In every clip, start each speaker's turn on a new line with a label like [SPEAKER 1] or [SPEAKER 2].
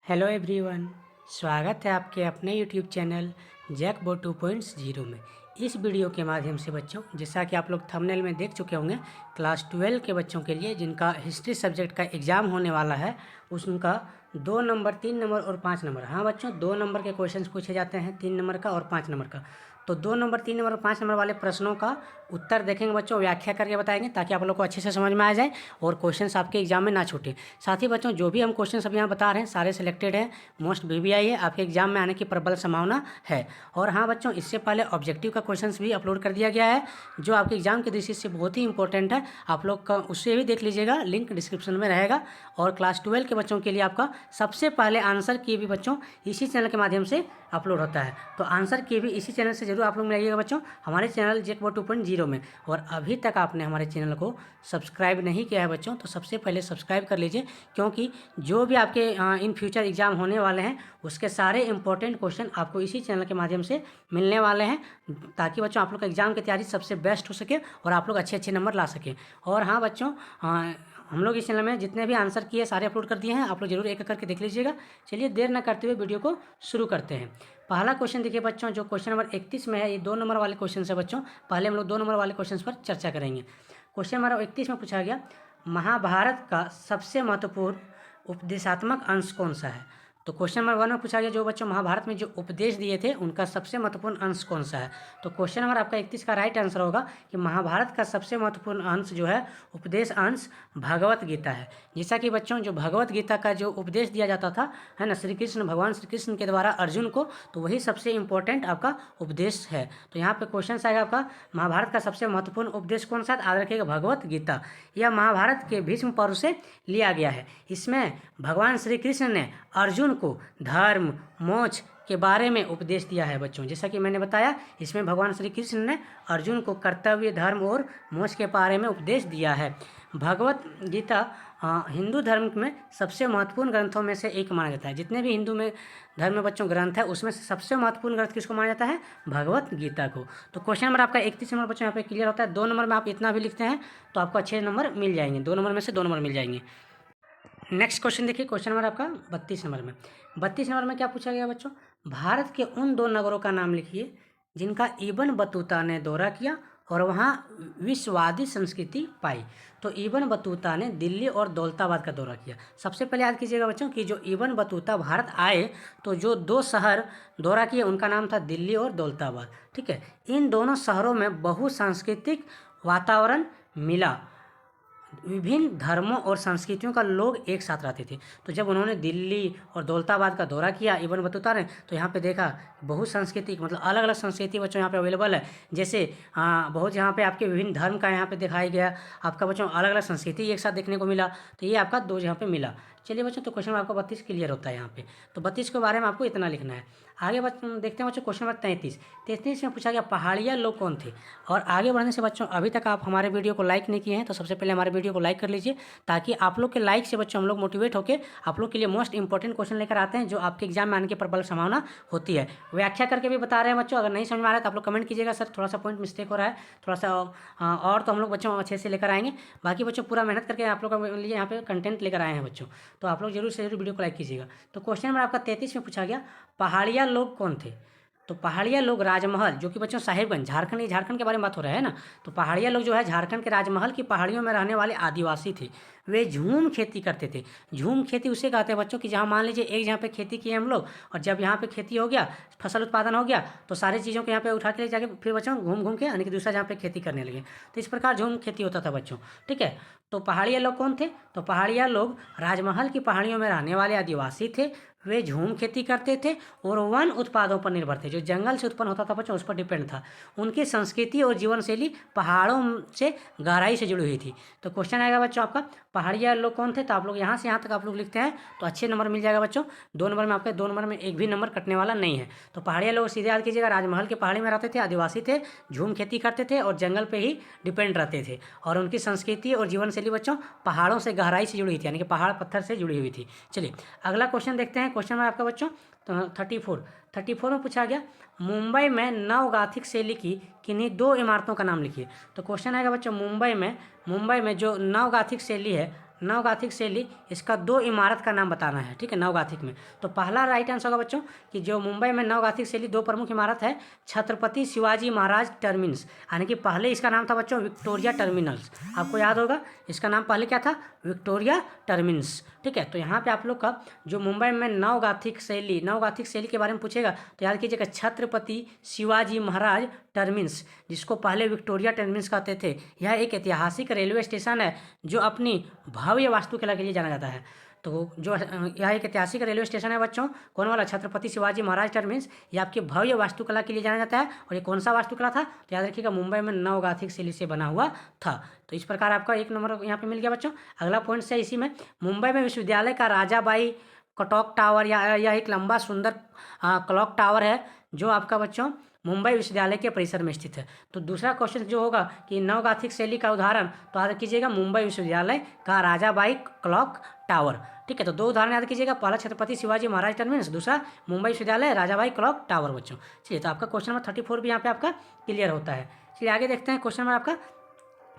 [SPEAKER 1] Hello everyone, स्वागत है आपके अपने यूट्यूब चैनल जैकबोर्ड 2.0 में। इस वीडियो के माध्यम से बच्चों, जैसा कि आप लोग थंबनेल में देख चुके होंगे, क्लास 12 के बच्चों के लिए जिनका हिस्ट्री सब्जेक्ट का एग्ज़ाम होने वाला है, उसका 2 नंबर, 3 नंबर और 5 नंबर। हाँ बच्चों, 2 नंबर के क्वेश्चंस पूछे जाते हैं, 3 नंबर का और 5 नंबर का। तो 2 नंबर, 3 नंबर और 5 नंबर वाले प्रश्नों का उत्तर देखेंगे बच्चों, व्याख्या करके बताएंगे ताकि आप लोग को अच्छे से समझ में आ जाए और क्वेश्चंस आपके एग्जाम में ना छूटे। साथ ही बच्चों, जो भी हम क्वेश्चन अभी यहाँ बता रहे हैं सारे सिलेक्टेड हैं, मोस्ट VVI है, आपके एग्जाम में आने की प्रबल संभावना है। और हाँ बच्चों, इससे पहले ऑब्जेक्टिव का क्वेश्चन भी अपलोड कर दिया गया है, जो आपके एग्जाम की दृष्टि से बहुत ही इंपॉर्टेंट है। आप लोग का उससे भी देख लीजिएगा, लिंक डिस्क्रिप्शन में रहेगा। और क्लास 12 के बच्चों के लिए आपका सबसे पहले आंसर की भी बच्चों इसी चैनल के माध्यम से अपलोड होता है, तो आंसर की भी इसी चैनल से जरूर आप लोग मिलाइएगा बच्चों, हमारे चैनल जैकबोर्ड 2.0 में। और अभी तक आपने हमारे चैनल को सब्सक्राइब नहीं किया है बच्चों, तो सबसे पहले सब्सक्राइब कर लीजिए, क्योंकि जो भी आपके इन फ्यूचर एग्जाम होने वाले हैं उसके सारे इंपॉर्टेंट क्वेश्चन आपको इसी चैनल के माध्यम से मिलने वाले हैं, ताकि बच्चों आप लोग का एग्जाम की तैयारी सबसे बेस्ट हो सके और आप लोग अच्छे अच्छे नंबर ला सकें। और हाँ बच्चों, हम लोग इस चैनल में जितने भी आंसर किए सारे अपलोड कर दिए हैं, आप लोग जरूर एक एक करके देख लीजिएगा। चलिए देर न करते हुए वीडियो को शुरू करते हैं। पहला क्वेश्चन देखिए बच्चों, जो क्वेश्चन नंबर 31 में है, ये 2 नंबर वाले क्वेश्चन है बच्चों। पहले हम लोग 2 नंबर वाले क्वेश्चन पर चर्चा करेंगे। क्वेश्चन नंबर 31 में पूछा गया, महाभारत का सबसे महत्वपूर्ण उपदेशात्मक अंश कौन सा है। तो क्वेश्चन नंबर 1 में पूछा गया, जो बच्चों महाभारत में जो उपदेश दिए थे उनका सबसे महत्वपूर्ण अंश कौन सा है। तो क्वेश्चन नंबर आपका 31 का राइट आंसर होगा कि महाभारत का सबसे महत्वपूर्ण अंश जो है, उपदेश अंश, भगवत गीता है। जैसा कि बच्चों, जो भगवत गीता का जो उपदेश दिया जाता था, है ना, भगवान श्री कृष्ण के द्वारा अर्जुन को, तो वही सबसे इंपॉर्टेंट आपका उपदेश है। तो यहाँ पे क्वेश्चन आएगा आपका, महाभारत का सबसे महत्वपूर्ण उपदेश कौन सा है। याद रखिएगा, भगवत गीता। यह महाभारत के भीष्म पर्व से लिया गया है। इसमें भगवान श्री कृष्ण ने अर्जुन को धर्म, मोक्ष के बारे में उपदेश दिया है बच्चों। जैसा कि मैंने बताया, इसमें भगवान श्री कृष्ण ने अर्जुन को कर्तव्य, धर्म और मोक्ष के बारे में उपदेश दिया है। भगवत गीता हिंदू धर्म में सबसे महत्वपूर्ण ग्रंथों में से एक माना जाता है। जितने भी हिंदू में धर्म में बच्चों ग्रंथ है, उसमें से सबसे महत्वपूर्ण ग्रंथ किसको माना जाता है, भगवत गीता को। तो क्वेश्चन नंबर आपका 31 नंबर बच्चों यहाँ पे क्लियर होता है। 2 नंबर में आप इतना भी लिखते हैं तो आपको अच्छे नंबर मिल जाएंगे, 2 नंबर में से 2 नंबर मिल जाएंगे। नेक्स्ट क्वेश्चन देखिए, क्वेश्चन नंबर आपका 32 नंबर में। 32 नंबर में क्या पूछा गया बच्चों, भारत के उन 2 नगरों का नाम लिखिए जिनका इब्न बतूता ने दौरा किया और वहाँ विश्ववादी संस्कृति पाई। तो इब्न बतूता ने दिल्ली और दौलताबाद का दौरा किया। सबसे पहले याद कीजिएगा बच्चों कि जो इब्न बतूता भारत आए तो जो 2 शहर दौरा किए उनका नाम था दिल्ली और दौलताबाद। ठीक है, इन दोनों शहरों में बहुसांस्कृतिक वातावरण मिला, विभिन्न धर्मों और संस्कृतियों का लोग एक साथ रहते थे। तो जब उन्होंने दिल्ली और दौलताबाद का दौरा किया इब्न बतूता ने, तो यहाँ पे देखा बहुसांस्कृतिक, मतलब अलग अलग संस्कृति बच्चों यहाँ पे अवेलेबल है। जैसे बहुत यहाँ पे आपके विभिन्न धर्म का यहाँ पे दिखाया गया आपका बच्चों, अलग अलग संस्कृति एक साथ देखने को मिला। तो ये आपका 2 यहाँ पे मिला। चलिए बच्चों, तो क्वेश्चन आपका 32 क्लियर होता है यहाँ पे। तो 32 के बारे में आपको इतना लिखना है। आगे देखते हैं बच्चों, क्वेश्चन नंबर 33 में पूछा गया, पहाड़िया लोग कौन थे। और आगे बढ़ने से बच्चों, अभी तक आप हमारे वीडियो को लाइक नहीं किए हैं तो सबसे पहले हमारे वीडियो को लाइक कर लीजिए, ताकि आप लोग के लाइक से बच्चों हम लोग मोटिवेट होकर आप लोग के लिए मोस्ट इंपॉर्टेंट क्वेश्चन लेकर आते हैं, जो आपके एग्जाम में आने की प्रबल संभावना होती है। व्याख्या करके भी बता रहे हैं बच्चों, अगर नहीं समझ में आ रहा है तो आप लोग कमेंट कीजिएगा, सर थोड़ा सा पॉइंट मिस्टेक हो रहा है, थोड़ा सा और तो हम लोग बच्चों अच्छे से लेकर आएंगे। बाकी बच्चों पूरा मेहनत करके आप लोग के लिए यहाँ पे कंटेंट लेकर आए हैं बच्चों, तो आप लोग जरूर से जरूर वीडियो को लाइक कीजिएगा। तो क्वेश्चन नंबर आपका 33 में पूछा गया, पहाड़िया लोग कौन थे। तो पहाड़िया लोग राजमहल, जो कि बच्चों साहिबगंज, झारखंड के बारे में बात हो रहा है ना, तो पहाड़िया लोग जो है झारखंड के राजमहल की पहाड़ियों में रहने वाले आदिवासी थे। वे झूम खेती करते थे। झूम खेती उसे कहते हैं बच्चों कि जहाँ मान लीजिए एक जहाँ पे खेती की हम लोग, और जब यहाँ पे खेती हो गया, फसल उत्पादन हो गया, तो सारी चीज़ों को यहाँ पे उठा के ले जाके फिर बच्चों घूम घूम के यानी कि दूसरा जहाँ पे खेती करने लगे। तो इस प्रकार झूम खेती होता था बच्चों। ठीक है, तो पहाड़िया लोग कौन थे, तो पहाड़िया लोग राजमहल की पहाड़ियों में रहने वाले आदिवासी थे। वे झूम खेती करते थे और वन उत्पादों पर निर्भर थे, जो जंगल से उत्पन्न होता था बच्चों उस पर डिपेंड था। उनकी संस्कृति और जीवन शैली पहाड़ों से गहराई से जुड़ी हुई थी। तो क्वेश्चन आएगा बच्चों आपका, पहाड़िया लोग कौन थे। तो आप लोग यहाँ से यहाँ तक आप लोग लिखते हैं तो अच्छे नंबर मिल जाएगा बच्चों। 2 नंबर में आपके 2 नंबर में एक भी नंबर कटने वाला नहीं है। तो पहाड़िया लोग सीधे याद कीजिएगा, राजमहल के पहाड़ी में रहते थे, आदिवासी थे, झूम खेती करते थे और जंगल पे ही डिपेंड रहते थे। और उनकी संस्कृति और जीवन शैली बच्चों पहाड़ों से गहराई से जुड़ी हुई थी, यानी कि पहाड़ पत्थर से जुड़ी हुई थी। चलिए अगला क्वेश्चन देखते हैं। क्वेश्चन में आपका बच्चों तो 34 में पूछा गया, मुंबई में नवगाथिक शैली की किन्हीं 2 इमारतों का नाम लिखिए। तो क्वेश्चन आएगा बच्चों, मुंबई में जो नवगाथिक शैली है, नवगाथिक शैली, इसका 2 इमारत का नाम बताना है, ठीक है, नवगाथिक में। तो पहला राइट आंसर होगा बच्चों कि जो मुंबई में नवगाथिक शैली 2 प्रमुख इमारत है, छत्रपति शिवाजी महाराज टर्मिनस, यानी कि पहले इसका नाम था बच्चों विक्टोरिया टर्मिनल्स। आपको याद होगा इसका नाम पहले क्या था, विक्टोरिया टर्मिनस, ठीक है। तो यहाँ पे आप लोग का जो मुंबई में नवगाथिक शैली के बारे में पूछेगा तो याद कीजिएगा छत्रपति शिवाजी महाराज टर्मिनस, जिसको पहले विक्टोरिया टर्मिनस कहते थे। यह एक ऐतिहासिक रेलवे स्टेशन है जो अपनी भव्य वास्तुकला के लिए जाना जाता है। तो जो यह एक ऐतिहासिक रेलवे स्टेशन है बच्चों, कौन वाला, छत्रपति शिवाजी महाराज टर्मिनस, ये आपकी भव्य वास्तुकला के लिए जाना जाता है। और ये कौन सा वास्तुकला था, तो याद रखिएगा मुंबई में नवगाथिक शैली से बना हुआ था। तो इस प्रकार आपका 1 नंबर यहाँ पे मिल गया बच्चों। अगला पॉइंट से इसी में, मुंबई में विश्वविद्यालय का राजाबाई क्लॉक टावर, या यह एक लंबा सुंदर क्लॉक टावर है जो आपका बच्चों मुंबई विश्वविद्यालय के परिसर में स्थित है। तो दूसरा क्वेश्चन जो होगा कि नवगाथिक शैली का उदाहरण, तो याद कीजिएगा मुंबई विश्वविद्यालय का राजाबाई क्लॉक टावर, ठीक है। तो 2 उदाहरण याद कीजिएगा, पहला छत्रपति शिवाजी महाराज टर्मिनस, दूसरा मुंबई विश्वविद्यालय राजाबाई क्लॉक टावर बच्चों। चलिए, तो आपका क्वेश्चन नंबर 34 भी यहाँ पे आपका क्लियर होता है। चलिए आगे देखते हैं क्वेश्चन नंबर आपका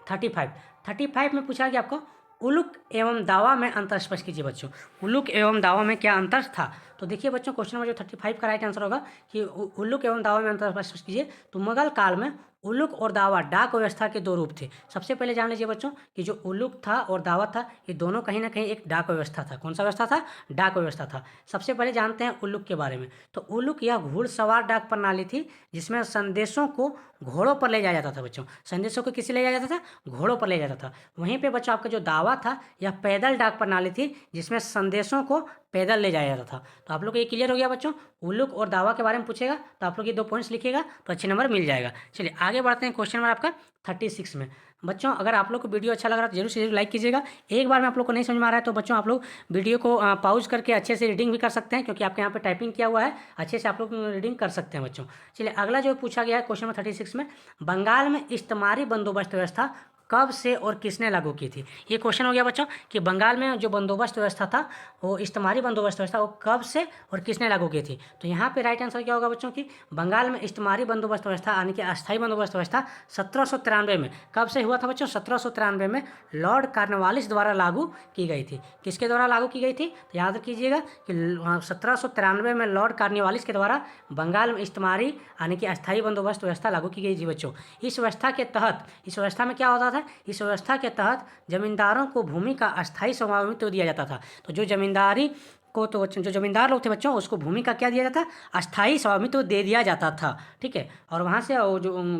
[SPEAKER 1] 35 में पूछा गया आपको उलूक एवं दावा में अंतर स्पष्ट कीजिए बच्चों। उलूक एवं दावा में क्या अंतर था, तो देखिए बच्चों क्वेश्चन नंबर जो 35 का राइट आंसर होगा कि उल्लुक एवं दावा में अंतर स्पष्ट कीजिए। तो मुगल काल में उल्लुक और दावा डाक व्यवस्था के 2 रूप थे। सबसे पहले जान लीजिए बच्चों कि जो उल्लुक था और दावा था, ये दोनों कहीं ना कहीं एक डाक व्यवस्था था। कौन सा व्यवस्था था, डाक व्यवस्था था। सबसे पहले जानते हैं उल्लुक के बारे में। तो उल्लुक यह घुड़सवार डाक प्रणाली थी जिसमें संदेशों को घोड़ों पर ले जाया जाता था बच्चों। संदेशों को किसे ले जाया जाता था, घोड़ों पर ले जाया जाता था। वहीं पे बच्चों आपका जो दावा था, यह पैदल डाक प्रणाली थी जिसमें संदेशों को पैदल ले जाया जाता था। तो आप लोग ये क्लियर हो गया बच्चों। उल्लुक और दावा के बारे में पूछेगा तो आप लोग ये 2 पॉइंट्स लिखिएगा तो अच्छे नंबर मिल जाएगा। चलिए आगे बढ़ते हैं क्वेश्चन नंबर आपका 36 में। बच्चों अगर आप लोग को वीडियो अच्छा लग रहा है तो जरूर से जरूर लाइक कीजिएगा। एक बार में आप लोग को नहीं समझ में आ रहा है तो बच्चों आप लोग वीडियो को पॉज करके अच्छे से रीडिंग भी कर सकते हैं, क्योंकि आपके यहाँ पे टाइपिंग किया हुआ है, अच्छे से आप लोग रीडिंग कर सकते हैं बच्चों। चलिए अगला जो पूछा गया है क्वेश्चन नंबर 36 में, बंगाल में इज्तिमाही बंदोबस्त व्यवस्था कब से और किसने लागू की थी। ये क्वेश्चन हो गया बच्चों कि बंगाल में जो बंदोबस्त व्यवस्था था, वो इज्तिमाही बंदोबस्त व्यवस्था, वो कब से और किसने लागू की थी। तो यहाँ पे राइट आंसर क्या होगा बच्चों कि बंगाल में इज्तिमाही बंदोबस्त व्यवस्था यानी कि अस्थायी बंदोबस्त व्यवस्था 1793 में, कब से हुआ था बच्चों, 1793 में लॉर्ड कॉर्नवालिस द्वारा लागू की गई थी। किसके द्वारा लागू की गई थी, तो याद कीजिएगा कि 1793 में लॉर्ड कॉर्नवालिस के द्वारा बंगाल में इज्तिमाही यानी कि अस्थायी बंदोबस्त व्यवस्था लागू की गई थी बच्चों। इस व्यवस्था में क्या होता था, इस व्यवस्था के तहत जमींदारों को भूमि का अस्थायी स्वामित्व दिया जाता था। तो जो जमींदारी को, तो जो जमींदार लोग थे बच्चों, उसको भूमि का क्या दिया जाता, अस्थायी स्वामित्व दे दिया जाता था, ठीक है। और वहाँ से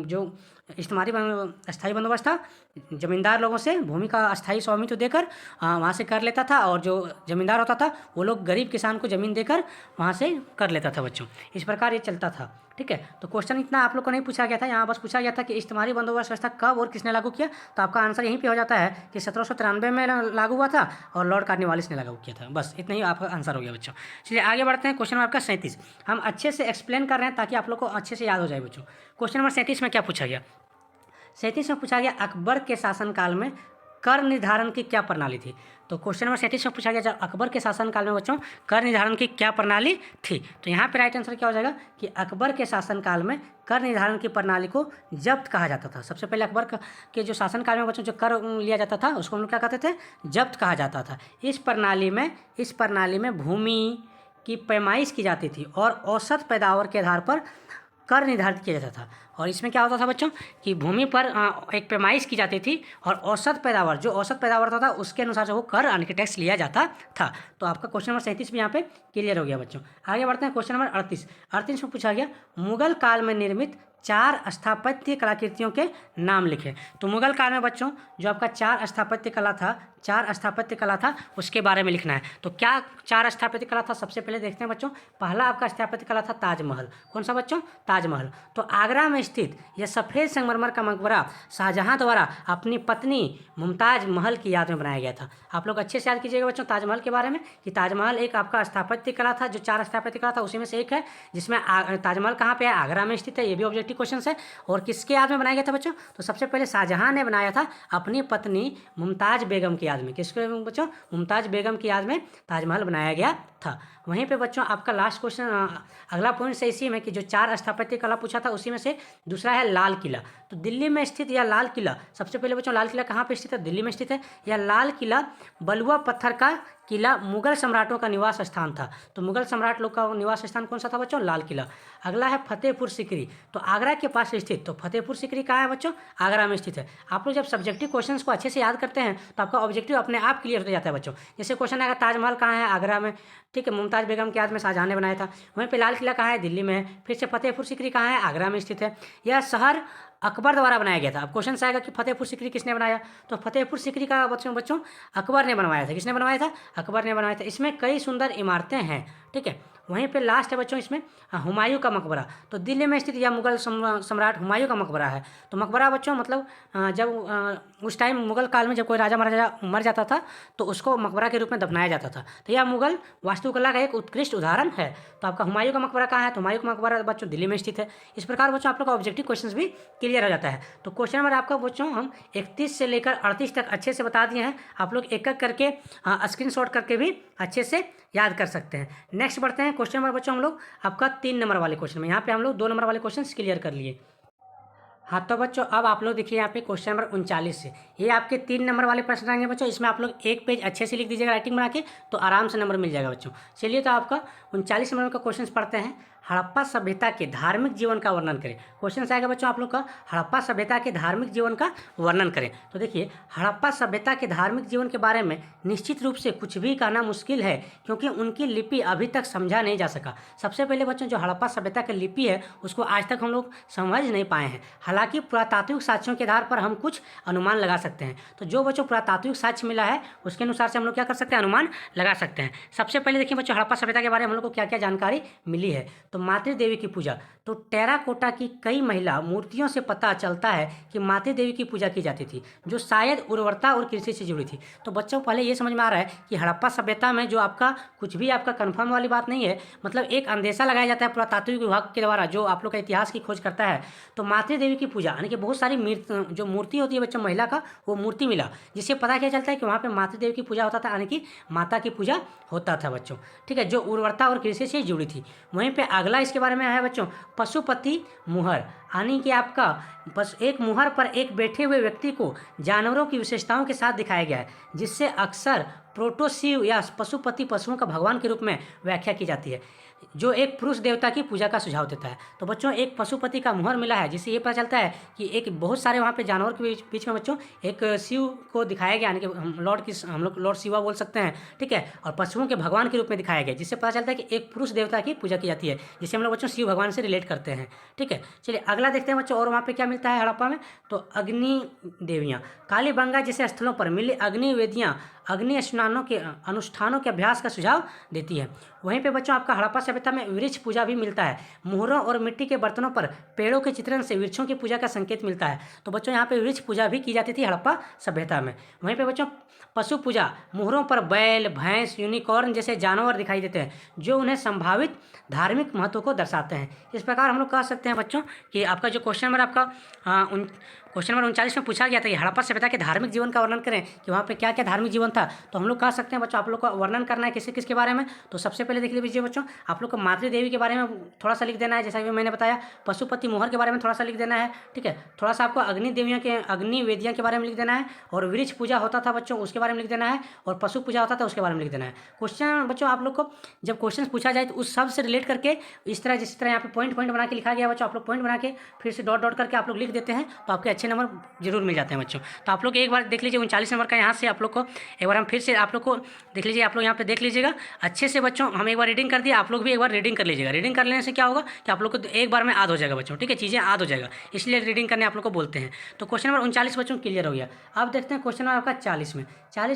[SPEAKER 1] जो इज्तिमाही अस्थायी बंदोबस्त था, जमींदार लोगों से भूमि का अस्थायी स्वामित्व देकर वहाँ से कर लेता था, और जो जमींदार होता था वो लोग गरीब किसान को ज़मीन देकर वहाँ से कर लेता था बच्चों। इस प्रकार ये चलता था, ठीक है। तो क्वेश्चन इतना आप लोग को नहीं पूछा गया था, यहाँ बस पूछा गया था कि इज्तिमाही बंदोबस्त व्यवस्था कब और किसने लागू किया। तो आपका आंसर यहीं पे हो जाता है कि 1793 में लागू हुआ था और लॉर्ड कॉर्नवालिस ने लागू किया था। बस इतना ही आपका आंसर हो गया बच्चों। चलिए आगे बढ़ते हैं। क्वेश्चन नंबर आपका 37, हम अच्छे से एक्सप्लेन कर रहे हैं ताकि आप लोग को अच्छे से याद हो जाए बच्चों। क्वेश्चन नंबर 37 में क्या पूछा गया, 37 में पूछा गया अकबर के शासनकाल में कर निर्धारण की क्या प्रणाली थी। तो क्वेश्चन नंबर 37 में पूछा गया जब अकबर के शासनकाल में बच्चों कर निर्धारण की क्या प्रणाली थी। तो यहाँ पे राइट आंसर क्या हो जाएगा कि अकबर के शासनकाल में कर निर्धारण की प्रणाली को जब्त कहा जाता था। सबसे पहले अकबर के जो शासनकाल में बच्चों जो कर लिया जाता था उसको हम लोग क्या कहते थे, जब्त कहा जाता था। इस प्रणाली में भूमि की पैमाइश की जाती थी और औसत पैदावार के आधार पर कर निर्धारित किया जाता था। और इसमें क्या होता था बच्चों कि भूमि पर एक पैमाइश की जाती थी और औसत पैदावार होता था उसके अनुसार से वो कर यानी कि टैक्स लिया जाता था। तो आपका क्वेश्चन नंबर 37 भी यहाँ पे क्लियर हो गया बच्चों। आगे बढ़ते हैं क्वेश्चन नंबर 38 में पूछा गया मुगल काल में निर्मित 4 स्थापत्य कलाकृतियों के नाम लिखें। तो मुगल काल में बच्चों जो आपका 4 स्थापत्य कला था उसके बारे में लिखना है। तो क्या 4 स्थापत्य कला था, सबसे पहले देखते हैं बच्चों। पहला आपका स्थापत्य कला था ताजमहल। कौन सा बच्चों, ताजमहल। तो आगरा में स्थित यह सफ़ेद संगमरमर का मकबरा शाहजहां द्वारा अपनी पत्नी मुमताज महल की याद में बनाया गया था। आप लोग अच्छे से याद कीजिएगा बच्चों ताजमहल के बारे में कि ताजमहल एक आपका स्थापत्य कला था, जो 4 स्थापत्य कला था उसी में से एक है, जिसमें ताजमहल कहाँ पे है, आगरा में स्थित है। ये भी ऑब्जेक्टिव सब्जेक्टिव क्वेश्चन है। और किसके याद में बनाया गया था बच्चों? तो सबसे पहले शाहजहां ने बनाया था अपनी पत्नी मुमताज़ बेगम की याद में। किसके बच्चों? मुमताज़ बेगम की याद में ताजमहल बनाया गया था। वहीं पे बच्चों आपका लास्ट क्वेश्चन अगला पॉइंट से इसी में कि जो 4 स्थापत्य कला पूछा था उसी में से दूसरा है लाल किला। तो दिल्ली में स्थित यह लाल किला, सबसे पहले बच्चों लाल किला कहाँ पे स्थित है? दिल्ली में स्थित है। यह लाल किला बलुआ पत्थर का किला मुगल सम्राटों का निवास स्थान था। तो मुगल सम्राट लोग का निवास स्थान कौन सा था बच्चों? लाल किला। अगला है फतेहपुर सीकरी, तो आगरा के पास स्थित। तो फतेहपुर सीकरी कहाँ है बच्चों? आगरा में स्थित है। आप लोग जब सब्जेक्टिव क्वेश्चंस को अच्छे से याद करते हैं तो आपका ऑब्जेक्टिव अपने आप क्लियर हो जाता है बच्चों। जैसे क्वेश्चन आएगा ताजमहल कहाँ है? आगरा में, ठीक है। मुमताज़ बेगम की याद में शाहजहां ने बनाया था। वहीं पे लाल किला कहाँ है? दिल्ली में है। फिर से फतेहपुर सीकरी कहाँ है? आगरा में स्थित है। यह शहर अकबर द्वारा बनाया गया था। अब क्वेश्चन आएगा कि फतेहपुर सीकरी किसने बनाया? तो फतेहपुर सीकरी का बच्चों अकबर ने बनवाया था। किसने बनवाया था? अकबर ने बनवाया था। इसमें कई सुंदर इमारतें हैं, ठीक है। वहीं पे लास्ट है बच्चों इसमें हुमायूं का मकबरा। तो दिल्ली में स्थित यह मुगल सम्राट हुमायूं का मकबरा है। तो मकबरा बच्चों मतलब जब उस टाइम मुगल काल में जब कोई राजा महाराजा मर जाता था तो उसको मकबरा के रूप में दफनाया जाता था। तो यह मुगल वास्तुकला का एक उत्कृष्ट उदाहरण है। तो आपका हुमायूं का मकबरा कहाँ है? तो हुमायूं का मकबरा बच्चों दिल्ली में स्थित है। इस प्रकार बच्चों आप लोग का ऑब्जेक्टिव क्वेश्चन भी क्लियर हो जाता है। तो क्वेश्चन नंबर आपका बच्चों हम 31 से लेकर 38 तक अच्छे से बता दिए हैं। आप लोग एक एक करके स्क्रीनशॉट करके भी अच्छे से याद कर सकते हैं। नेक्स्ट बढ़ते हैं क्वेश्चन नंबर बच्चों हम लोग आपका 3 नंबर वाले क्वेश्चन में। यहाँ पे हम लोग 2 नंबर वाले क्वेश्चन क्लियर कर लिए। हाँ तो बच्चों अब आप लोग देखिए यहाँ पे क्वेश्चन नंबर 39 से ये आपके 3 नंबर वाले प्रश्न आएंगे बच्चों। इसमें आप लोग एक पेज अच्छे से लिख दीजिएगा राइटिंग बना के, तो आराम से नंबर मिल जाएगा बच्चों। चलिए तो आपका 39 नंबर का क्वेश्चन पढ़ते हैं। हड़प्पा सभ्यता के धार्मिक जीवन का वर्णन करें। क्वेश्चन आएगा बच्चों आप लोग का हड़प्पा सभ्यता के धार्मिक जीवन का वर्णन करें। तो देखिए हड़प्पा सभ्यता के धार्मिक जीवन के बारे में निश्चित रूप से कुछ भी कहना मुश्किल है, क्योंकि उनकी लिपि अभी तक समझा नहीं जा सका। सबसे पहले बच्चों जो हड़प्पा सभ्यता की लिपि है उसको आज तक हम लोग समझ नहीं पाए हैं। हालांकि पुरातात्विक साक्ष्यों के आधार पर हम कुछ अनुमान लगा सकते हैं। तो जो बच्चों पुरातात्विक साक्ष्य मिला है उसके अनुसार से हम लोग क्या कर सकते हैं? अनुमान लगा सकते हैं। सबसे पहले देखिए बच्चों हड़प्पा सभ्यता के बारे में हम लोग को क्या क्या जानकारी मिली है। तो मातृ देवी की पूजा, तो टेराकोटा की कई महिला मूर्तियों से पता चलता है कि मातृ देवी की पूजा की जाती थी, जो शायद उर्वरता और कृषि से जुड़ी थी। तो बच्चों पहले ये समझ में आ रहा है कि हड़प्पा सभ्यता में जो आपका कुछ भी आपका कंफर्म वाली बात नहीं है, मतलब एक अंदेशा लगाया जाता है पुरातात्विक विभाग के द्वारा जो आप लोग का इतिहास की खोज करता है। तो मातृ देवी की पूजा यानी कि बहुत सारी जो मूर्ति होती है बच्चों महिला का, वो मूर्ति मिला जिससे पता क्या चलता है कि वहाँ पे मातृ देवी की पूजा होता था, यानी कि माता की पूजा होता था बच्चों, ठीक है, जो उर्वरता और कृषि से जुड़ी थी। वहीं पे अगला इसके बारे में है बच्चों पशुपति मुहर, यानी कि आपका बस एक मुहर पर एक बैठे हुए व्यक्ति को जानवरों की विशेषताओं के साथ दिखाया गया है, जिससे अक्सर प्रोटोशिव या पशुपति पशुओं का भगवान के रूप में व्याख्या की जाती है, जो एक पुरुष देवता की पूजा का सुझाव देता है। तो बच्चों एक पशुपति का मुहर मिला है, जिससे ये पता चलता है कि एक बहुत सारे वहाँ पे जानवर के बीच में बच्चों एक शिव को दिखाया गया, यानी कि हम लोग लॉर्ड शिवा बोल सकते हैं, ठीक है, और पशुओं के भगवान के रूप में दिखाया गया, जिससे पता चलता है कि एक पुरुष देवता की पूजा की जाती है, जिसे हम लोग बच्चों शिव भगवान से रिलेट करते हैं, ठीक है। चलिए अगला देखते हैं बच्चों और वहाँ पे क्या मिलता है हड़प्पा में। तो अग्नि देवियाँ, कालीबंगा जैसे स्थलों पर मिली अग्नि वेदियाँ अग्नि स्नानों के अनुष्ठानों के अभ्यास का सुझाव देती है। वहीं पे बच्चों आपका हड़प्पा सभ्यता में वृक्ष पूजा भी मिलता है। मोहरों और मिट्टी के बर्तनों पर पेड़ों के चित्रण से वृक्षों की पूजा का संकेत मिलता है। तो बच्चों यहाँ पे वृक्ष पूजा भी की जाती थी हड़प्पा सभ्यता में। वहीं पे बच्चों पशु पूजा, मोहरों पर बैल भैंस यूनिकॉर्न जैसे जानवर दिखाई देते हैं, जो उन्हें संभावित धार्मिक महत्व को दर्शाते हैं। इस प्रकार हम लोग कह सकते हैं बच्चों कि आपका जो क्वेश्चन नंबर आपका क्वेश्चन नंबर 39 में पूछा गया था कि हड़प्पा सभ्यता के धार्मिक जीवन का वर्णन करें कि वहाँ पे क्या क्या धार्मिक जीवन था। तो हम लोग कह सकते हैं बच्चों आप लोग को वर्णन करना है किसके किसके बारे में। तो सबसे पहले देख लीजिए बच्चों आप लोग को मातृ देवी के बारे में थोड़ा सा लिख देना है, जैसा कि मैंने बताया। पशुपति मोहर के बारे में थोड़ा सा लिख देना है, ठीक है। थोड़ा सा आपको अग्नि देवियों के अग्नि वेदियाँ के बारे में लिख देना है, और वृक्ष पूजा होता था बच्चों उसके बारे में लिख देना है, और पशु पूजा होता था उसके बारे में लिख देना है। क्वेश्चन बच्चों आप लोग को जब क्वेश्चन पूछा जाए तो उस सब से रिलेट करके इस तरह जिस तरह यहाँ पे पॉइंट बना के लिखा गया बच्चों, आप लोग पॉइंट बना के फिर से डॉट करके आप लोग लिख देते हैं तो आपके अच्छे नंबर जरूर मिल जाते हैं बच्चों। तो आप लोग एक बार देख लीजिए 39 नंबर का यहाँ से आप लोग को एक बार हम फिर से आप लोग को देख लीजिए, आप लोग यहाँ पे देख लीजिएगा अच्छे से बच्चों। हम एक बार रीडिंग कर दिया, आप लोग भी एक बार रीडिंग कर लीजिएगा। रीडिंग कर लेने से क्या होगा कि आप लोग को एक बार में याद हो जाएगा बच्चों, ठीक है, चीज़ें याद हो जाएगा, इसलिए रीडिंग करने आप लोग को बोलते हैं। तो क्वेश्चन नंबर 39 बच्चों क्लियर हो गया। अब देखते हैं क्वेश्चन नंबर आपका 40 में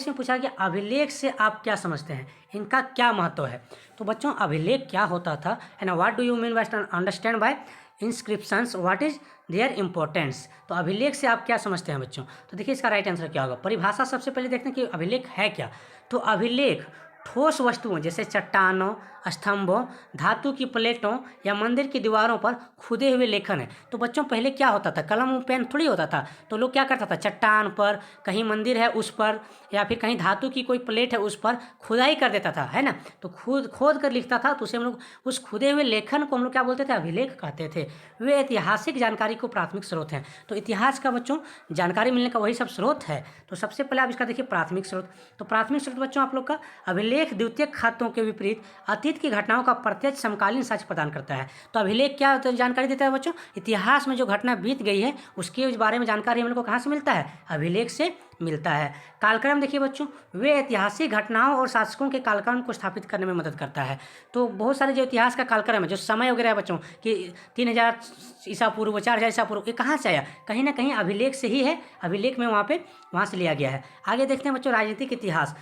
[SPEAKER 1] पूछा गया अभिलेख से आप क्या समझते हैं, इनका क्या महत्व है। तो बच्चों अभिलेख क्या होता था है ना, what do you mean by understand by inscriptions, what is their importance. तो अभिलेख से आप क्या समझते हैं बच्चों। तो देखिए इसका राइट आंसर क्या होगा। परिभाषा सबसे पहले देखते हैं कि अभिलेख है क्या। तो अभिलेख ठोस वस्तुओं जैसे चट्टानों, स्तंभों, धातु की प्लेटों या मंदिर की दीवारों पर खुदे हुए लेखन है। तो बच्चों पहले क्या होता था, कलम और पेन थोड़ी होता था, तो लोग क्या करता था, चट्टान पर, कहीं मंदिर है उस पर, या फिर कहीं धातु की कोई प्लेट है उस पर खुदाई कर देता था, है ना। तो खोद कर लिखता था, तो उसे हम लोग उस खुदे हुए लेखन को हम लोग क्या बोलते थे, अभिलेख कहते थे। वे ऐतिहासिक जानकारी को प्राथमिक स्रोत हैं। तो इतिहास का बच्चों जानकारी मिलने का वही सब स्रोत है। तो सबसे पहले आप इसका देखिए प्राथमिक स्रोत। तो प्राथमिक स्रोत बच्चों आप लोग का अभिलेख द्वितीयक खातों के विपरीत अतीत की घटनाओं का प्रत्यक्ष समकालीन साक्ष्य प्रदान करता है। तो अभिलेख क्या जानकारी देता है बच्चों, इतिहास में जो घटना बीत गई है उसके बारे में जानकारी हम लोग को कहाँ से मिलता है, अभिलेख से मिलता है। कालक्रम देखिए बच्चों, वे ऐतिहासिक घटनाओं और शासकों के कालक्रम को स्थापित करने में मदद करता है। तो बहुत सारे जो इतिहास का कालक्रम है, जो समय वगैरह है बच्चों कि 3000 ईसा पूर्व, 4000 ईसा पूर्व, ये कहाँ से आया, कहीं ना कहीं अभिलेख से ही है। अभिलेख में वहाँ से लिया गया है। आगे देखते हैं बच्चों राजनीतिक इतिहास।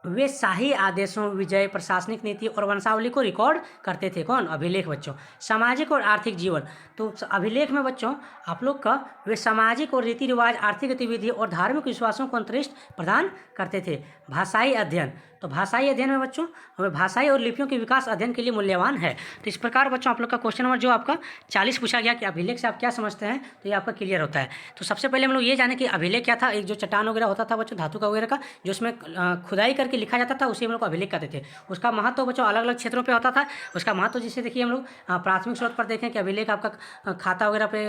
[SPEAKER 1] वे शाही आदेशों, विजय, प्रशासनिक नीति और वंशावली को रिकॉर्ड करते थे। कौन, अभिलेख बच्चों। सामाजिक और आर्थिक जीवन, तो अभिलेख में बच्चों आप लोग का वे सामाजिक और रीति रिवाज, आर्थिक गतिविधि और धार्मिक विश्वासों को अंतरिक्ष प्रदान करते थे। भाषाई अध्ययन, तो भाषाई अध्ययन में बच्चों हमें भाषाई और लिपियों के विकास अध्ययन के लिए मूल्यवान है। तो इस प्रकार बच्चों आप लोग का क्वेश्चन नंबर जो आपका 40 पूछा गया कि अभिलेख से आप क्या समझते हैं, तो ये आपका क्लियर होता है। तो सबसे पहले हम लोग ये जाने कि अभिलेख क्या था। एक जो चट्टान वगैरह होता था बच्चों, धातु का वगैरह का, जो उसमें खुदाई करके लिखा जाता था, उसे हम लोग को अभिलेख कहते थे। उसका महत्व बच्चों अलग अलग क्षेत्रों पर होता था। उसका महत्व जिसे देखिए हम लोग प्राथमिक स्रोत पर देखें कि अभिलेख आपका खाता वगैरह पे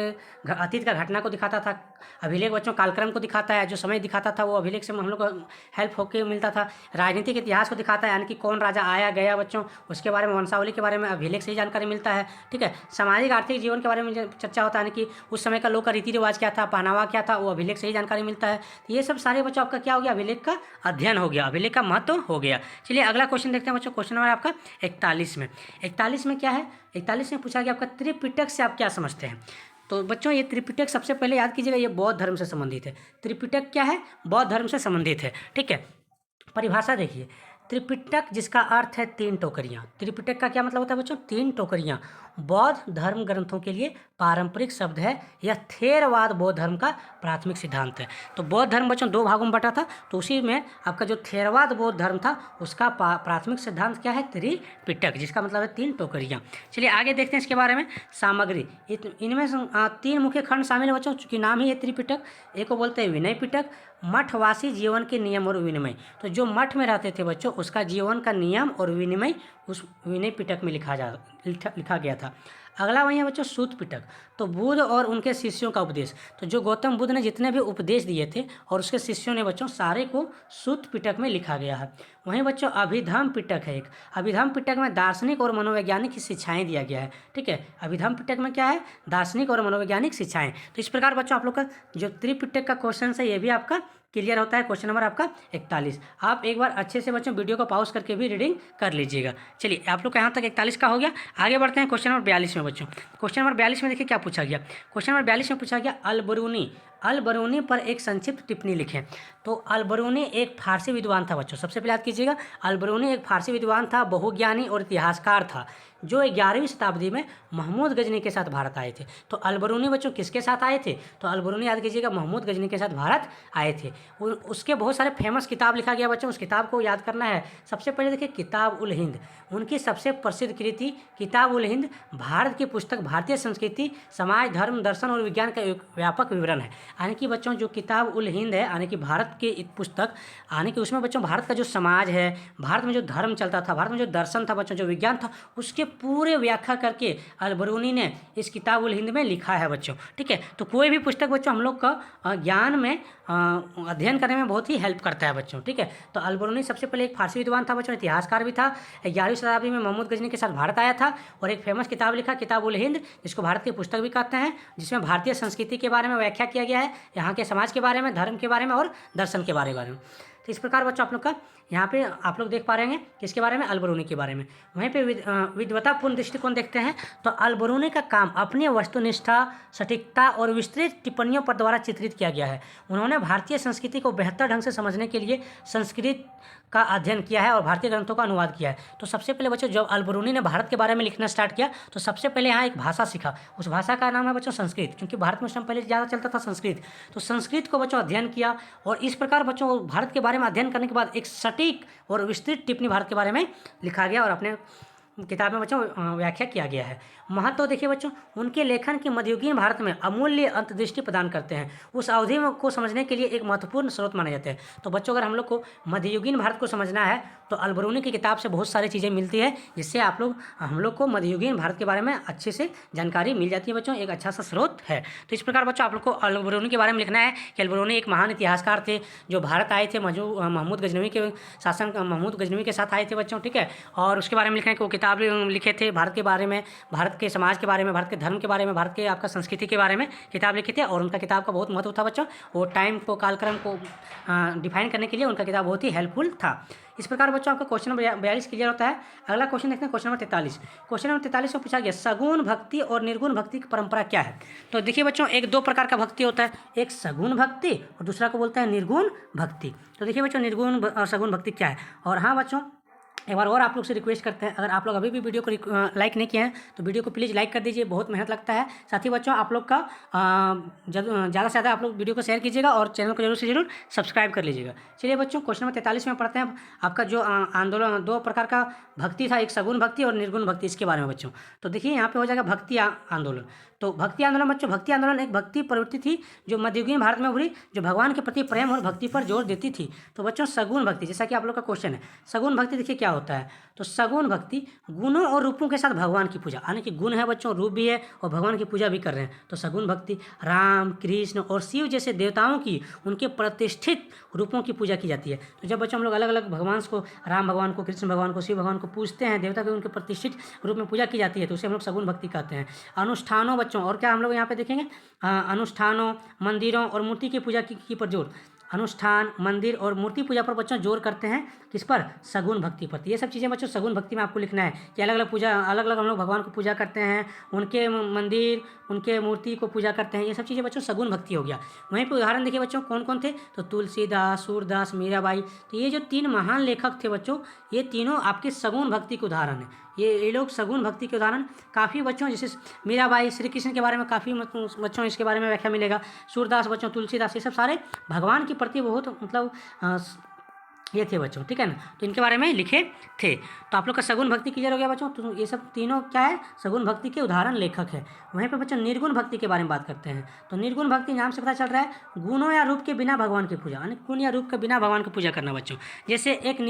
[SPEAKER 1] अतीत का घटना को दिखाता था। अभिलेख बच्चों कालक्रम को दिखाता है, जो समय दिखाता था वो अभिलेख से हम लोग को हेल्प होकर मिलता था। राजनीतिक इतिहास को दिखाता है, यानी कि कौन राजा आया गया बच्चों, उसके बारे में, वंशावली के बारे में अभिलेख से ही जानकारी मिलता है। ठीक है। सामाजिक आर्थिक जीवन के बारे में चर्चा होता है, यानी कि उस समय का लोग का रीति रिवाज क्या था, पहनावा क्या था, वो अभिलेख से ही जानकारी मिलता है। तो ये सब सारे बच्चों आपका क्या हो गया, अभिलेख का अध्ययन हो गया, अभिलेख का महत्व हो गया। चलिए अगला क्वेश्चन देखते हैं बच्चों। क्वेश्चन नंबर आपका 41 में क्या है, 41 में पूछा गया आपका त्रिपिटक से आप क्या समझते हैं। तो बच्चों ये त्रिपिटक सबसे पहले याद कीजिएगा, ये बौद्ध धर्म से संबंधित है। त्रिपिटक क्या है, बौद्ध धर्म से संबंधित है। ठीक है। परिभाषा देखिए, त्रिपिटक जिसका अर्थ है 3 टोकरियाँ। त्रिपिटक का क्या मतलब होता है बच्चों, 3 टोकरियाँ। बौद्ध धर्म ग्रंथों के लिए पारंपरिक शब्द है। यह थेरवाद बौद्ध धर्म का प्राथमिक सिद्धांत है। तो बौद्ध धर्म बच्चों 2 भागों में बटा था, तो उसी में आपका जो थेरवाद बौद्ध धर्म था उसका प्राथमिक सिद्धांत क्या है, त्रिपिटक, जिसका मतलब है 3 टोकरियाँ। चलिए आगे देखते हैं इसके बारे में। सामग्री, इनमें 3 मुख्य खंड शामिल है बच्चों, चूँकि नाम ही है त्रिपिटक। एक को बोलते हैं विनय पिटक, मठवासी जीवन के नियम और विनिमय। तो जो मठ में रहते थे बच्चों उसका जीवन का नियम और विनिमय उस विनय पिटक में लिखा गया था। अगला वही है बच्चों सूत पिटक। तो बुद्ध और उनके शिष्यों का उपदेश, तो जो गौतम बुद्ध ने जितने भी उपदेश दिए थे और उसके शिष्यों ने बच्चों सारे को सूत पिटक में लिखा गया है। वहीं बच्चों अभिधम्म पिटक है एक। अभिधम्म पिटक में दार्शनिक और मनोवैज्ञानिक शिक्षाएं दिया गया है। ठीक है। अभिधम्म पिटक में क्या है, दार्शनिक और मनोवैज्ञानिक शिक्षाएं। तो इस प्रकार बच्चों आप लोग का जो त्रिपिटक का क्वेश्चन है ये भी आपका क्लियर होता है। क्वेश्चन नंबर आपका 41। आप एक बार अच्छे से बच्चों वीडियो को पॉज करके भी रीडिंग कर लीजिएगा। चलिए आप लोग का यहाँ तक 41 का हो गया। आगे बढ़ते हैं क्वेश्चन नंबर 42 में बच्चों। क्वेश्चन नंबर 42 में देखिए क्या पूछा गया। क्वेश्चन नंबर 42 में पूछा गया अल बरूनी पर एक संक्षिप्त टिप्पणी लिखें। तो अल बरूनी एक फारसी विद्वान था बच्चों, सबसे पहले याद कीजिएगा। अल बरूनी एक फारसी विद्वान था, बहुज्ञानी और इतिहासकार था, जो 11वीं शताब्दी में महमूद गजनी के साथ भारत आए थे। तो अल बरूनी बच्चों किसके साथ आए थे, तो अल बरूनी याद कीजिएगा महमूद गजनी के साथ भारत आए थे। उसके बहुत सारे फेमस किताब लिखा गया बच्चों, उस किताब को याद करना है। सबसे पहले देखिए किताब उल हिंद, उनकी सबसे प्रसिद्ध कृति किताब उल हिंद भारत की पुस्तक भारतीय संस्कृति, समाज, धर्म, दर्शन और विज्ञान का एक व्यापक विवरण है। यानी कि बच्चों जो किताब उल हिंद है, यानी कि भारत की एक पुस्तक, यानी कि उसमें बच्चों भारत का जो समाज है, भारत में जो धर्म चलता था, भारत में जो दर्शन था बच्चों, जो विज्ञान था, उसके पूरे व्याख्या करके अल बरूनी ने इस किताब उल हिंद में लिखा है बच्चों। ठीक है। तो कोई भी पुस्तक बच्चों हम लोग का ज्ञान में अध्ययन करने में बहुत ही हेल्प करता है बच्चों। ठीक है। तो अल बरूनी सबसे पहले एक फारसी विद्वान था बच्चों, इतिहासकार भी था। 11वीं शताब्दी में महमूद गजनी के साथ भारत आया था और एक फेमस किताब लिखा किताब उल हिंद, जिसको भारत की पुस्तक भी कहते हैं, जिसमें भारतीय संस्कृति के बारे में व्याख्या किया गया है, यहाँ के समाज के बारे में, धर्म के बारे में और दर्शन के बारे में। तो इस प्रकार बच्चों आप लोग का यहाँ पे आप लोग देख पा रहे हैं किसके बारे में, अल बरूनी के बारे में। वहीं पे विद्वतापूर्ण दृष्टिकोण देखते हैं तो अल बरूनी का काम अपनी वस्तुनिष्ठा, सटीकता और विस्तृत टिप्पणियों पर द्वारा चित्रित किया गया है। उन्होंने भारतीय संस्कृति को बेहतर ढंग से समझने के लिए संस्कृत का अध्ययन किया है और भारतीय ग्रंथों का अनुवाद किया है। तो सबसे पहले बच्चों जब अल-बरूनी ने भारत के बारे में लिखना स्टार्ट किया तो सबसे पहले यहाँ एक भाषा सीखा, उस भाषा का नाम है बच्चों संस्कृत, क्योंकि भारत में उस टाइम पहले ज़्यादा चलता था संस्कृत। तो संस्कृत को बच्चों अध्ययन किया और इस प्रकार बच्चों भारत के बारे में अध्ययन करने के बाद एक सटीक और विस्तृत टिप्पणी भारत के बारे में लिखा गया और अपने किताब में बच्चों व्याख्या किया गया है। महत्व देखिए बच्चों, उनके लेखन के मध्ययुगीन भारत में अमूल्य अंतर्दृष्टि प्रदान करते हैं, उस अवधि को समझने के लिए एक महत्वपूर्ण स्रोत माने जाते हैं। तो बच्चों अगर हम लोग को मध्ययुगीन भारत को समझना है तो अल-बरूनी की किताब से बहुत सारी चीज़ें मिलती है, जिससे हम लोग को मध्ययुगीन भारत के बारे में अच्छे से जानकारी मिल जाती है बच्चों, एक अच्छा सा स्रोत है। तो इस प्रकार बच्चों आप लोग को अल-बरूनी के बारे में लिखना है कि अल-बरूनी एक महान इतिहासकार थे जो भारत आए थे महमूद गजनवी के शासन, महमूद गजनवी के साथ आए थे बच्चों, ठीक है। और उसके बारे में लिखना है कि वो किताब लिखे थे भारत के बारे में, भारत के समाज के बारे में, भारत के धर्म के बारे में, भारत के आपका संस्कृति के बारे में किताब लिखे थे। और उनका किताब का बहुत महत्व था बच्चों, वो टाइम को, कालक्रम को डिफाइन करने के लिए उनका किताब बहुत ही हेल्पफुल था। इस प्रकार बच्चों आपका क्वेश्चन नंबर 42 क्लियर होता है। अगला क्वेश्चन देखते हैं क्वेश्चन नंबर 43। क्वेश्चन नंबर 43 में पूछा गया सगुण भक्ति और निर्गुण भक्ति की परंपरा क्या है। तो देखिए बच्चों एक दो प्रकार का भक्ति होता है, एक सगुण भक्ति और दूसरा को बोलते हैं निर्गुण भक्ति। तो देखिए बच्चों निर्गुण और सगुण भक्ति क्या है। और हाँ बच्चों एक बार और आप लोग से रिक्वेस्ट करते हैं, अगर आप लोग अभी भी वीडियो को लाइक नहीं किए हैं तो वीडियो को प्लीज़ लाइक कर दीजिए, बहुत मेहनत लगता है। साथ ही बच्चों आप लोग का ज़्यादा से ज़्यादा आप लोग वीडियो को शेयर कीजिएगा और चैनल को जरूर से जरूर सब्सक्राइब कर लीजिएगा। चलिए बच्चों क्वेश्चन नंबर 43 में पढ़ते हैं आपका जो आंदोलन, दो प्रकार का भक्ति था, एक सगुण भक्ति और निर्गुण भक्ति, इसके बारे में बच्चों। तो देखिए यहाँ पे हो जाएगा भक्ति आंदोलन। तो भक्ति आंदोलन बच्चों, भक्ति आंदोलन एक भक्ति प्रवृत्ति थी जो मध्ययुगीन भारत में उभरी, जो भगवान के प्रति प्रेम और भक्ति पर जोर देती थी। तो बच्चों सगुण भक्ति, जैसा कि आप लोग का क्वेश्चन है, सगुण भक्ति देखिए क्या होता है। तो सगुण भक्ति गुणों और रूपों के साथ भगवान की पूजा, यानी कि गुण है बच्चों, रूप भी है और भगवान की पूजा भी कर रहे हैं। तो सगुण भक्ति राम, कृष्ण और शिव जैसे देवताओं की, उनके प्रतिष्ठित रूपों की पूजा की जाती है। तो जब बच्चों हम लोग अलग अलग भगवान को, राम भगवान को, कृष्ण भगवान को, शिव भगवान को पूजते हैं, देवता की उनके प्रतिष्ठित रूप में पूजा की जाती है, तो उसे हम लोग सगुण भक्ति कहते हैं। अनुष्ठानों बच्चों, और क्या हम लोग यहाँ पे देखेंगे, अनुष्ठानों, मंदिरों और मूर्ति की पूजा की पर जोर, अनुष्ठान, मंदिर और मूर्ति पूजा पर बच्चों जोर करते हैं, किस पर, सगुण भक्ति पर। ये सब चीज़ें बच्चों सगुण भक्ति में आपको लिखना है कि अलग अलग पूजा, अलग अलग हम लोग भगवान को पूजा करते हैं, उनके मंदिर, उनके मूर्ति को पूजा करते हैं, ये सब चीज़ें बच्चों सगुण भक्ति हो गया। वहीं पर उदाहरण देखिए बच्चों कौन कौन थे, तो तुलसीदास, सूरदास, मीराबाई। तो ये जो तीन महान लेखक थे बच्चों, ये तीनों आपके सगुण भक्ति के उदाहरण हैं। ये लोग सगुण भक्ति के उदाहरण काफ़ी बच्चों, जैसे मीराबाई, श्री कृष्ण के बारे में काफ़ी बच्चों इसके बारे में व्याख्या मिलेगा। सूरदास बच्चों, तुलसीदास, ये सब सारे भगवान के प्रति बहुत मतलब ये थे बच्चों, ठीक है ना। तो इनके बारे में लिखे थे। तो आप लोग का सगुण भक्ति क्लियर हो गया बच्चों। तो ये सब तीनों क्या है, सगुण भक्ति के उदाहरण लेखक है। वहीं पर बच्चों निर्गुण भक्ति के बारे में बात करते हैं। तो निर्गुण भक्ति नाम से पता चल रहा है गुणों या रूप के बिना भगवान की पूजा, यानी गुण या रूप के बिना भगवान की पूजा करना बच्चों। जैसे एक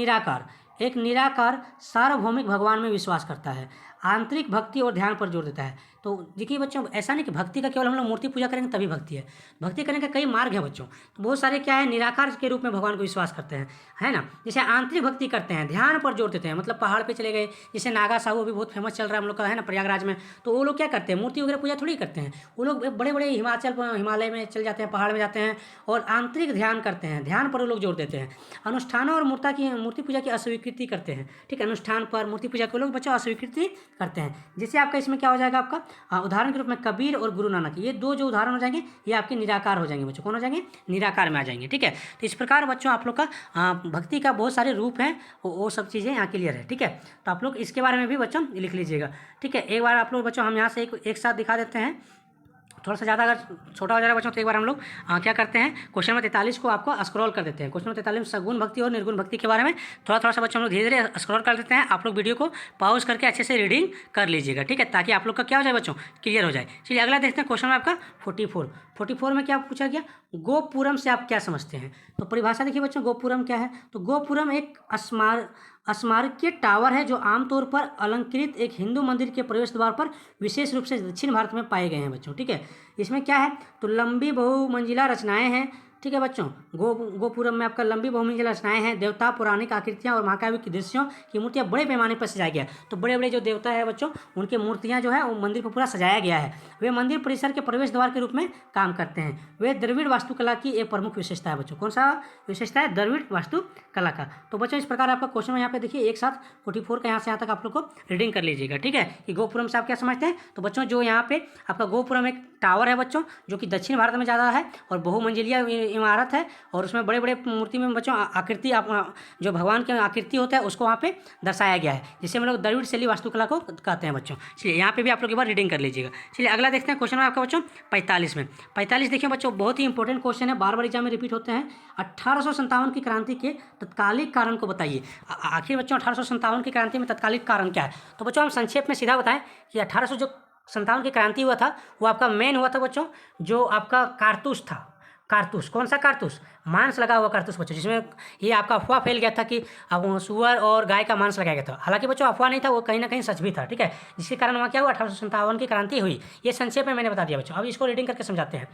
[SPEAKER 1] निराकार सार्वभौमिक भगवान में विश्वास करता है, आंतरिक भक्ति और ध्यान पर जोर देता है। तो देखिए बच्चों ऐसा नहीं कि भक्ति का केवल हम लोग मूर्ति पूजा करेंगे तभी भक्ति है, भक्ति करने के कई मार्ग हैं बच्चों। तो बहुत सारे क्या है, निराकार के रूप में भगवान को विश्वास करते हैं, है ना। जैसे आंतरिक भक्ति करते हैं, ध्यान पर जोर देते हैं, मतलब पहाड़ पे चले गए, जैसे नागा साहू अभी बहुत फेमस चल रहा है हम लोग का, है ना, प्रयागराज में। तो वो लोग क्या करते हैं, मूर्ति वगैरह पूजा थोड़ी करते हैं, वो लोग बड़े बड़े हिमालय में चल जाते हैं, पहाड़ में जाते हैं और आंतरिक ध्यान करते हैं, ध्यान पर वो लोग जोर देते हैं। अनुष्ठानों और मूर्ति पूजा की अस्वीकृति करते हैं, ठीक है। अनुष्ठान पर मूर्ति पूजा को लोग बच्चों अस्वीकृति करते हैं। जैसे आपका इसमें क्या हो जाएगा, आपका उदाहरण के रूप में कबीर और गुरु नानक, ये दो जो उदाहरण हो जाएंगे ये आपके निराकार हो जाएंगे बच्चों। कौन हो जाएंगे, निराकार में आ जाएंगे, ठीक है। तो इस प्रकार बच्चों आप लोग का भक्ति का बहुत सारे रूप हैं, वो सब चीज़ें यहाँ क्लियर है, ठीक है। तो आप लोग इसके बारे में भी बच्चों लिख लीजिएगा, ठीक है। एक बार आप लोग बच्चों हम यहाँ से एक साथ दिखा देते हैं, थोड़ा सा ज़्यादा अगर छोटा हो जा रहा है बच्चों तो एक बार हम लोग क्या करते हैं, क्वेश्चन नंबर 43 को आपको स्क्रॉल कर देते हैं। क्वेश्चन नंबर 43 में सगुण भक्ति और निर्गुण भक्ति के बारे में थोड़ा सा बच्चों हम लोग धीरे धीरे स्क्रॉल कर देते हैं। आप लोग वीडियो को पॉज करके अच्छे से रीडिंग कर लीजिएगा, ठीक है, ताकि आप लोग का क्या हो जाए बच्चों, क्लियर हो जाए। चलिए अगला देखते हैं क्वेश्चन आपका 44 में क्या पूछा गया, गोपुरम से आप क्या समझते हैं। तो परिभाषा देखिए बच्चों, गोपुरम क्या है। तो गोपुरम एक स्मारकीय टावर है जो आमतौर पर अलंकृत एक हिंदू मंदिर के प्रवेश द्वार पर विशेष रूप से दक्षिण भारत में पाए गए हैं बच्चों, ठीक है। इसमें क्या है, तो लंबी बहुमंजिला रचनाएं हैं, ठीक है बच्चों। गोपुरम में आपका लंबी बहुमंजिला रचनाएं हैं, देवता, पौराणिक आकृतियां और महाकाव्य की दृश्यों की मूर्तियां बड़े पैमाने पर सजाया गया। तो बड़े बड़े जो देवता है बच्चों, उनकी मूर्तियां जो है वो मंदिर पर पूरा सजाया गया है। वे मंदिर परिसर के प्रवेश द्वार के रूप में काम करते हैं। वे द्रविड़ वास्तुकला की एक प्रमुख विशेषता है बच्चों। कौन सा विशेषता है, द्रविड़ वास्तुकला का। तो बच्चों इस प्रकार आपका क्वेश्चन यहाँ पे देखिए एक साथ 44 का यहाँ से यहाँ तक आप लोग को रीडिंग कर लीजिएगा, ठीक है। कि गोपुरम से आप क्या समझते हैं। तो बच्चों जो यहाँ पे आपका गोपुरम एक टावर है बच्चों, जो कि दक्षिण भारत में ज़्यादा है और बहुमंजिलिया इमारत है और उसमें बड़े बड़े मूर्ति में बच्चों आकृति आप जो भगवान की आकृति होता है उसको वहाँ पे दर्शाया गया है, जिसे हम लोग द्रविड़ शैली वास्तुकला को कहते हैं बच्चों। चलिए यहाँ पे भी आप लोग एक बार रीडिंग कर लीजिएगा। चलिए अगला देखते हैं क्वेश्चन आपका बच्चों 45 में। 45 देखिए बच्चों, बहुत ही इंपॉर्टेंट क्वेश्चन है, बार बार एग्जाम में रिपीट होते हैं। 1857 की क्रांति के तत्कालिक कारण को बताइए। आखिर बच्चों 1857 की क्रांति में तत्कालिक कारण क्या है? तो बच्चों हम संक्षेप में सीधा बताएं कि 1857 की क्रांति हुआ था वो आपका मेन हुआ था बच्चों, जो आपका कारतूस था। कारतूस, कौन सा कारतूस? मांस लगा हुआ कारतूस बच्चों, जिसमें ये आपका अफवाह फैल गया था कि अब सुअर और गाय का मांस लगाया गया था। हालांकि बच्चों अफवाह नहीं था, वो कहीं ना कहीं सच भी था, ठीक है। जिसके कारण वहाँ क्या हुआ, 1857 की क्रांति हुई। ये संक्षेप में मैंने बता दिया बच्चों। अब इसको रीडिंग करके समझाते हैं।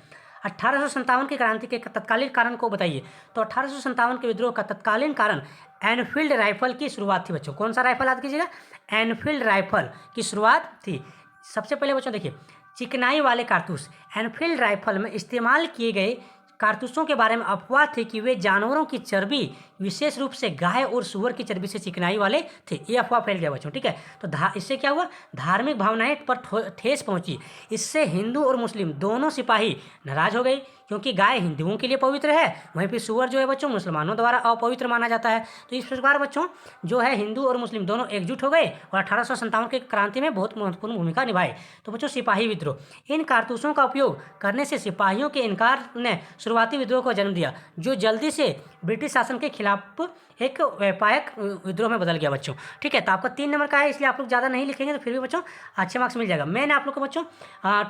[SPEAKER 1] 1857 की क्रांति के तत्कालीन कारण को बताइए। तो 1857 के विद्रोह का तत्कालीन कारण एनफील्ड राइफल की शुरुआत थी बच्चों। कौन सा राइफल याद कीजिएगा? एनफील्ड राइफल की शुरुआत थी। सबसे पहले बच्चों देखिए, चिकनाई वाले कारतूस, एनफील्ड राइफल में इस्तेमाल किए गए कारतूसों के बारे में अफवाह थी कि वे जानवरों की चर्बी, विशेष रूप से गाय और सुअर की चर्बी से चिकनाई वाले थे। ये अफवाह फैल गया बच्चों, ठीक है। तो इससे क्या हुआ, धार्मिक भावनाएं पर ठेस पहुंची। इससे हिंदू और मुस्लिम दोनों सिपाही नाराज हो गई, क्योंकि गाय हिंदुओं के लिए पवित्र है, वहीं पर सुअर जो है बच्चों मुसलमानों द्वारा अपवित्र माना जाता है। तो इस प्रकार बच्चों जो है हिंदू और मुस्लिम दोनों एकजुट हो गए और 1857 की क्रांति में बहुत महत्वपूर्ण भूमिका निभाई। तो बच्चों सिपाही विद्रोह, इन कारतूसों का उपयोग करने से सिपाहियों के इनकार ने शुरुआती विद्रोह को जन्म दिया, जो जल्दी से ब्रिटिश शासन के खिलाफ एक व्यापक विद्रोह में बदल गया बच्चों, ठीक है। तो आपका 3 नंबर का है, इसलिए आप लोग ज़्यादा नहीं लिखेंगे तो फिर भी बच्चों अच्छे मार्क्स मिल जाएगा। मैंने आप लोग को बच्चों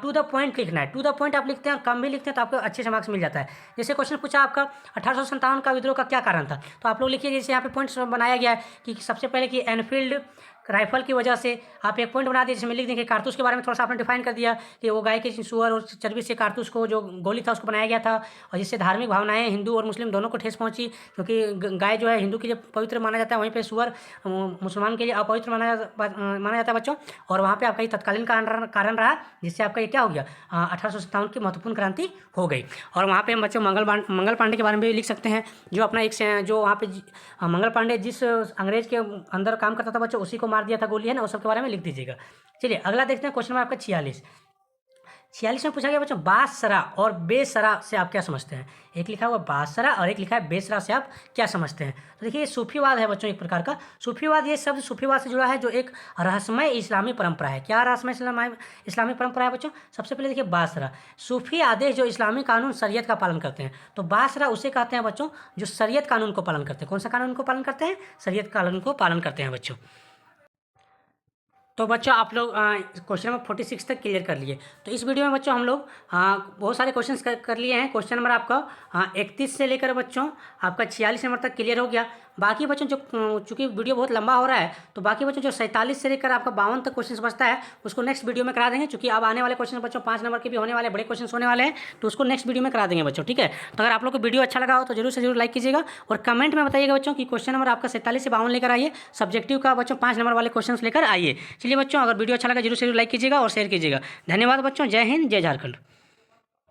[SPEAKER 1] टू द पॉइंट लिखना है। टू द पॉइंट आप लिखते हैं और कम भी लिखते हैं तो आपको अच्छे से मार्क्स मिल जाता है। जैसे क्वेश्चन पूछा आपका 1857 का विद्रोह का क्या कारण था, तो आप लोग लिखिए। जैसे यहाँ पे पॉइंट्स बनाया गया है कि सबसे पहले कि एनफील्ड राइफल की वजह से आप एक पॉइंट बना दिए, जिसमें लिख देंगे कारतूस के बारे में थोड़ा सा आपने डिफाइन कर दिया कि वो गाय के सुअर और चर्बी से कारतूस को जो गोली था उसको बनाया गया था, और जिससे धार्मिक भावनाएं हिंदू और मुस्लिम दोनों को ठेस पहुंची, क्योंकि गाय जो है हिंदू के लिए पवित्र माना जाता है, वहीं पे सुअर मुसलमान के लिए अपवित्र माना जाता है बच्चों। और वहाँ पे आपका ये तत्कालीन कारण रहा, जिससे आपका ये क्या हो गया, 1857 की महत्वपूर्ण क्रांति हो गई। और वहाँ पे हम बच्चों मंगल पांडे के बारे में भी लिख सकते हैं, जो अपना एक जो वहाँ पे मंगल पांडे जिस अंग्रेज के अंदर काम करता था बच्चों, उसी को मार दिया था गोली, है ना, उस सब के बारे में लिख दीजिएगा। चलिए अगला देखते हैं क्वेश्चन में आपका 46 में पूछा गया बच्चों बासरा और बेसरा से आप क्या समझते हैं। एक लिखा हुआ बासरा और एक लिखा है बेसरा से आप क्या समझते हैं। तो देखिए ये सूफीवाद है बच्चों, एक प्रकार का सूफीवाद। ये शब्द सूफीवाद से जुड़ा है, जो एक रहस्यमय इस्लामी परंपरा है। क्या रहस्यमय इस्लामी परंपरा है बच्चों? सबसे पहले देखिए बासरा, सूफी आदेश जो इस्लामी कानून शरीयत का पालन करते हैं। तो बासरा उसे कहते हैं बच्चों जो शरीयत कानून को पालन करते हैं। कौन सा कानून को पालन करते हैं? शरीयत कानून को पालन करते हैं बच्चों। तो बच्चों आप लोग क्वेश्चन नंबर 46 तक क्लियर कर लिए। तो इस वीडियो में बच्चों हम लोग बहुत सारे क्वेश्चंस कर लिए हैं। क्वेश्चन नंबर आपका 31 से लेकर बच्चों आपका 46 नंबर तक क्लियर हो गया। बाकी बच्चों जो चूँकि वीडियो बहुत लंबा हो रहा है, तो बाकी बच्चों जो 47 से लेकर आपका 52 तक क्वेश्चन बचता है उसको नेक्स्ट वीडियो में करा देंगे। चूँकि अब आने वाले क्वेश्चन बच्चों 5 नंबर के भी होने वाले, बड़े क्वेश्चन होने वाले हैं, तो उसको नेक्स्ट वीडियो में करा देंगे बच्चों, ठीक है। तो अगर आप लोग को वीडियो अच्छा लगा हो तो जरूर से जरूर लाइक कीजिएगा और कमेंट में बताइएगा बच्चों कि क्वेश्चन नंबर आपका 47 से 52 लेकर आइए। सब्जेक्टिव का बच्चों 5 नंबर वाले क्वेश्चन लेकर आइए। चलिए बच्चों, अगर वीडियो अच्छा लगा जरूर से जरूर लाइक कीजिएगा और शेयर कीजिएगा। धन्यवाद बच्चों। जय हिंद, जय झारखंड।